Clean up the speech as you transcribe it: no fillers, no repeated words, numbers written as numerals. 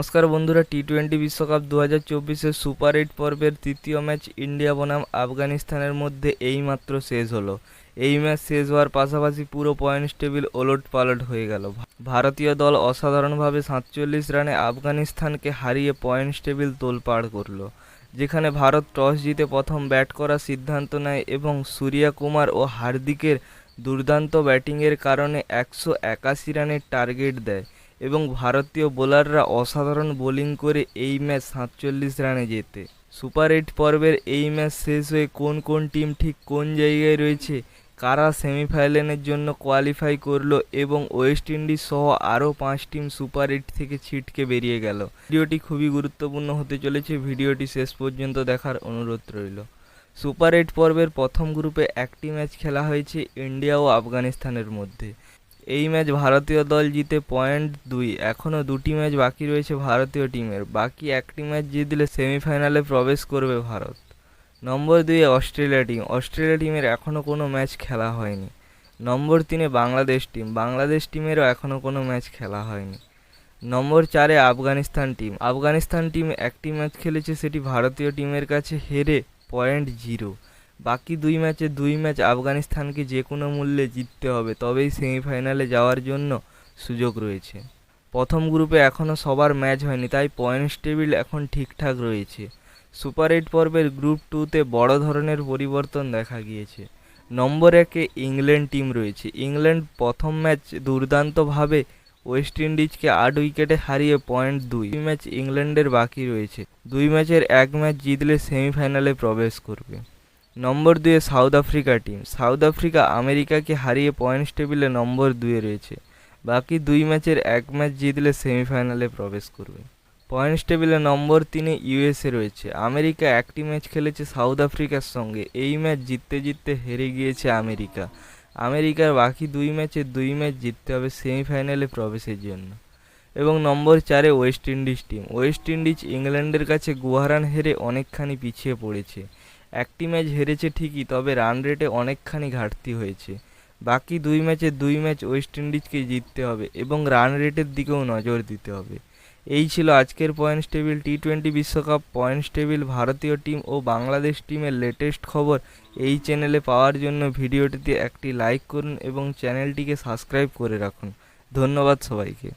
নমস্কার বন্ধুরা, টি-20 বিশ্বকাপ 2024-এর সুপার 8 পর্বের তৃতীয় ম্যাচ ইন্ডিয়া বনাম আফগানিস্তানের মধ্যে এইমাত্র শেষ হলো। এই ম্যাচ শেষ হওয়ার পাশাপাশি পুরো পয়েন্টস টেবিল ওলটপালট হয়ে গেল। ভারতীয় দল অসাধারণভাবে 47 রানে আফগানিস্তানকে হারিয়ে পয়েন্টস টেবিল তোলপাড় করলো, যেখানে ভারত টস জিতে প্রথম ব্যাট করার সিদ্ধান্ত নেয় এবং সূর্যা কুমার ও হার্দিকের দুর্দান্ত ব্যাটিংয়ের কারণে 181 রানের টার্গেট দেয় এবং ভারতীয় বোলাররা অসাধারণ বোলিং করে এই ম্যাচ 47 রানে জেতে। সুপার 8 পর্বের এই ম্যাচ শেষ হয়ে কোন কোন টিম ঠিক কোন জায়গায় রয়েছে, কারা সেমিফাইনালের জন্য কোয়ালিফাই করলো এবং ওয়েস্ট ইন্ডিজ সহ আরও 5 টিম সুপার 8 থেকে ছিটকে বেরিয়ে গেল। ভিডিওটি খুবই গুরুত্বপূর্ণ হতে চলেছে, ভিডিওটি শেষ পর্যন্ত দেখার অনুরোধ রইল। সুপার 8 পর্বের প্রথম গ্রুপে একটি ম্যাচ খেলা হয়েছে ইন্ডিয়া ও আফগানিস্তানের মধ্যে। এই ম্যাচ ভারতীয় দল জিতে পয়েন্ট 2। এখনও দুটি ম্যাচ বাকি রয়েছে ভারতীয় টিমের। বাকি একটি ম্যাচ জিতলে সেমিফাইনালে প্রবেশ করবে ভারত। নম্বর 2 অস্ট্রেলিয়া টিমের এখনও কোনো ম্যাচ খেলা হয়নি। নম্বর 3 বাংলাদেশ টিমেরও এখনও কোনো ম্যাচ খেলা হয়নি। নম্বর 4 আফগানিস্তান টিম একটি ম্যাচ খেলেছে, সেটি ভারতীয় টিমের কাছে হেরে পয়েন্ট 0। বাকি দুই ম্যাচ আফগানিস্তানকে যে কোনো মূল্যে জিততে হবে, তবেই সেমিফাইনালে যাওয়ার জন্য সুযোগ রয়েছে। প্রথম গ্রুপে এখনও সবার ম্যাচ হয়নি, তাই পয়েন্টস টেবিল এখন ঠিকঠাক রয়েছে। সুপার 8 পর্বের গ্রুপ 2তে বড় ধরনের পরিবর্তন দেখা গিয়েছে। নম্বর 1 ইংল্যান্ড টিম রয়েছে। ইংল্যান্ড প্রথম ম্যাচ দুর্দান্তভাবে ওয়েস্ট ইন্ডিজকে 8 উইকেটে হারিয়ে পয়েন্ট 2। ম্যাচ ইংল্যান্ডের বাকি রয়েছে। দুই ম্যাচের এক ম্যাচ জিতলে সেমিফাইনালে প্রবেশ করবে। নম্বর 2 সাউথ আফ্রিকা আমেরিকাকে হারিয়ে পয়েন্টস টেবিলে নম্বর 2 রয়েছে। বাকি দুই ম্যাচের এক ম্যাচ জিতলে সেমিফাইনালে প্রবেশ করবে। পয়েন্টস টেবিলে নম্বর 3 ইউএসএ রয়েছে। আমেরিকা একটি ম্যাচ খেলেছে সাউথ আফ্রিকার সঙ্গে, এই ম্যাচ জিততে হেরে গিয়েছে আমেরিকার বাকি দুই ম্যাচ জিততে হবে সেমিফাইনালে প্রবেশের জন্য। এবং নম্বর 4 ওয়েস্ট ইন্ডিজ ইংল্যান্ডের কাছে গুয়াহারান হেরে অনেকখানি পিছিয়ে পড়েছে। একটি ম্যাচ হেরেছে ঠিকই, তবে রান রেটে অনেকখানি ঘাটতি হয়েছে। বাকি দুই ম্যাচ ওয়েস্ট ইন্ডিজকে জিততে হবে এবং রান রেটের দিকেও নজর দিতে হবে। এই ছিল আজকের পয়েন্টস টেবিল। টি-20 বিশ্বকাপ পয়েন্টস টেবিল, ভারতীয় টিম ও বাংলাদেশ টিমের লেটেস্ট খবর এই চ্যানেলে পাওয়ার জন্য ভিডিওটিতে একটি লাইক করুন এবং চ্যানেলটিকে সাবস্ক্রাইব করে রাখুন। ধন্যবাদ সবাইকে।